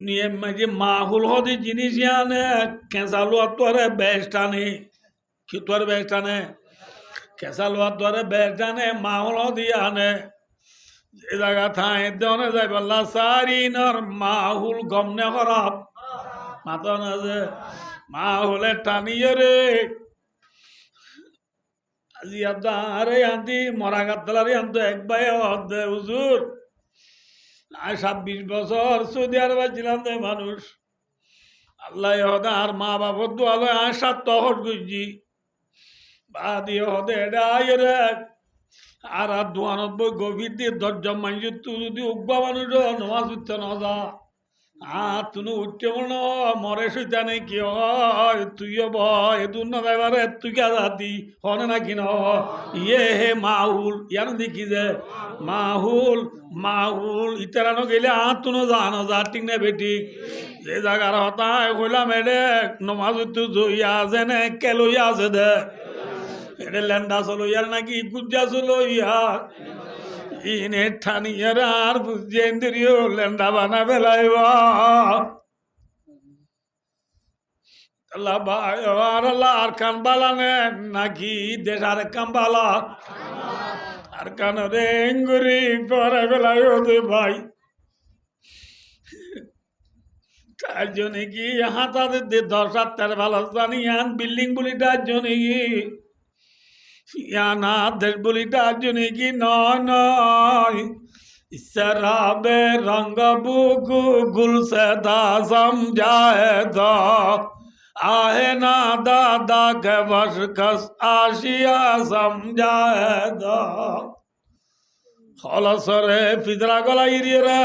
নিয়ে যে মাহুল হদি জিনিস আনে কেঁচালো তোরে বেশ টানে কি তোর বেশ টানে কেঁচালো তোরে বেশ টানে মাহুল হদি আনে যে জায়গা থাই দনে যাই বললা সারিনর মাহুল গমনে খারাপ মাথা না যে মাহুলে টানিয়ে রে আজি আরে আনতি মরা গাতলারে আনতো এক ভাই দে হুজুর 26 বছর সৌদি আরবে ছিলাম তো মানুষ আল্লাহ হদে আর মা বাবার দোয়ালে 7 তহর গুজি বাদি হদে এটা রে আর 92 গভীর দিয়ে 10 জন মানুষ তুই যদি উগ্বা মানুষ নমাজ উঠতে না যা তুনু উঠতে বল মরে সইতা নেই কি হয় তুইও ভয় দূর না যাইবারে তুই কে জাতি হনে নাকি ন ইয়ে হে মাহুল ইয়ান দেখি যে মাহুল মাহুল ইতারানো গেলে তুনো জানো যা ঠিক না বেঠিক যে জায়গার হতায় কইলাম এডে নমাজ উঠতে জইয়া আছে নে কে লইয়া আছে দে এডে ল্যান্ডা চলো ইয়ার নাকি গুজ্জা চলো ইয়া ইনে ঠানিয়ার আর বুঝেন্দ্রিয় লেন্ডা বানা বেলাইবা আল্লাহ ভাই আর আল্লাহ আর কান বালানে নাকি দেশ আর কান বালা আর কান রেঙ্গুরি পরে বেলাই ওদে ভাই তার জন্য কি হাতাদের 10-7 ভালো জানি আন বিল্ডিং বলি তার জন্য কি ইয়ানা দেশ বলি তার জন্য কি নয় शराबे रंग बुकु गुल से दा समझाए दो आहे ना दादा के वश कस आशिया समझाए दो हलसरे फिजरा गला इरिए रे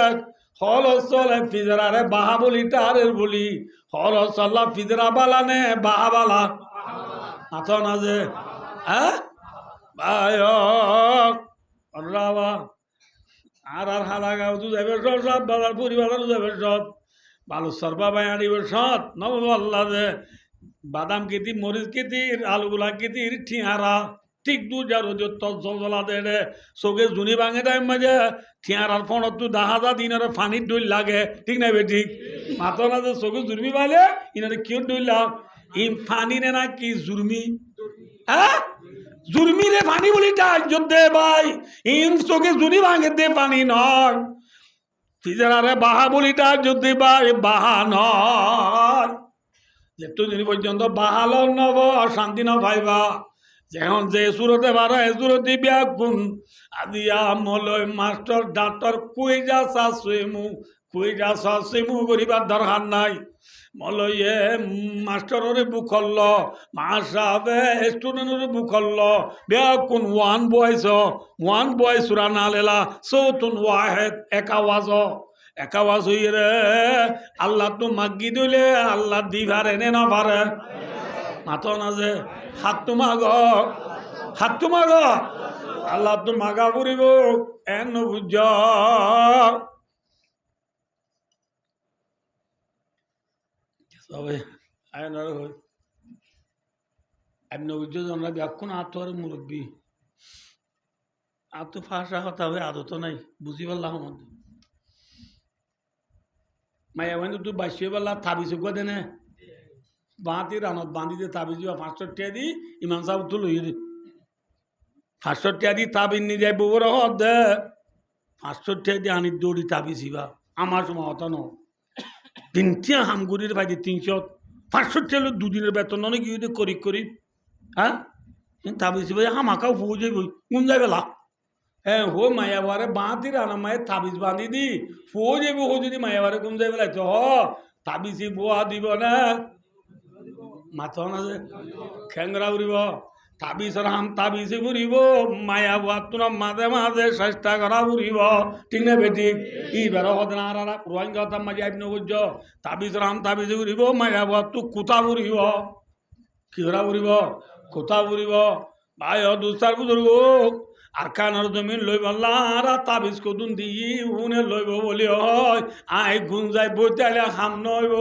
हलसले फिजरा रे बाहा बोली टारेर बोली हलसल्ला फिजरा बाला ने बाहा बाला आता ना जे हाँ बायो अल्लाह আর আর হালা গাও তো যাবে সব বাবার পরিবারও যাবে সব ভালো সরবা বাই আনিবে সব নব আল্লাহ যে বাদাম কেতি মরিচ কেতি আলুগুলা কেতির ঠিয়ারা ঠিক দু যার তলা দে চোখে জুনি ভাঙে টাইম মাঝে ঠিয়ারার ফোনত তো 10,000 দিনের ফানির ডইল লাগে ঠিক নাই বে ঠিক মাথা না যে চোখে জুরমি পাইলে ইনারে কিয় ডইলাম ইন ফানি নে না কি জুরমি হ্যাঁ জুরমি রে পানি বলি দে ভাই ইন চোখে জুরি ভাঙে দে পানি নয় ফিজারে বাহা বলি যদি ভাই বাহা নয় যেতদিন পর্যন্ত বাহাল নব শান্তি না পাইবা যখন যে সুরতে বারো এ সুরতি ব্যাগুন আদিয়া মলয় মাস্টার ডাক্তার কই যা চাষিমু করিবার দরকার নাই মলয়ে মাস্টারের বুকল্ল মাসাবে স্টুডেন্টের বুকল্ল ব্যাকুন ওয়ান বয়স সুরা না লেলা সৌতুন ওয়াহেদ একাওয়াজ হইয়ে রে আল্লাহ তো মাগি দিলে আল্লাহ দিভারে নে না পারে মাথো না যে হাত তো মাগ আল্লাহ তো মাগা করিব এন বুঝ সবাই আয়নার হই এমনি বুঝছো আমরা ব্যাকুন আত্মর মুরব্বী আর তো ফাঁসা কথা হয়ে আদত নাই বুঝি পারলাম মধ্যে মায়া মানে তুই বাসিয়ে পারলা থাবি চুকা দেনে বাঁতি রানত বাঁধি দিয়ে তাবি যা 500 টাকা দি ইমাম সাহেব তো লইয়ে দে 500 টাকা দি তাবি নিয়ে যাই বউর দে 500 টাকা দিয়ে আনি দৌড়ি তাবি ছিবা আমার সময় হতো ন 3 হামগুড়ির বাইরে 300-500 টাকা দুদিনের বেতন অনেক ইয়ে করি হ্যাঁ তাবি ছিবা হামাকাও হো যাইব কোন যাবে লা হ্যাঁ হো মায়াবারে বাঁধি রানা মায়ের তাবিজ বাঁধি দি হো যাইব হো যদি মায়াবারে কোন যাবে লাগছে তাবিজি বোয়া দিব না মাথা না যে খেংরা উড়িব তাবিজর হাম তাবিজে ঘুরিব মায়া বুয়া তোরা মাঝে মাঝে চেষ্টা করা ঘুরিব ঠিক না বেঠিক ইবার হদে না আর রোহিঙ্গা হতাম মাঝে আইব নবুজ তাবিজর হাম তাবিজে ঘুরিব মায়া বুয়া তু কোথা ঘুরিব কি করা ঘুরিব কোথা ঘুরিব ভাই দুস্তার বুজুর্গ আর কানর জমিন লইব আর তাবিজ কদুন দিই উনে লইব বলি হয় আই গুন যাই বইতালে হাম নইব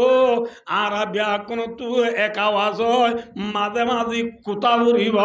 আর বিয়া কোনো তু এক আওয়াজ হয় মাঝে মাঝে কোথা ঘুরিব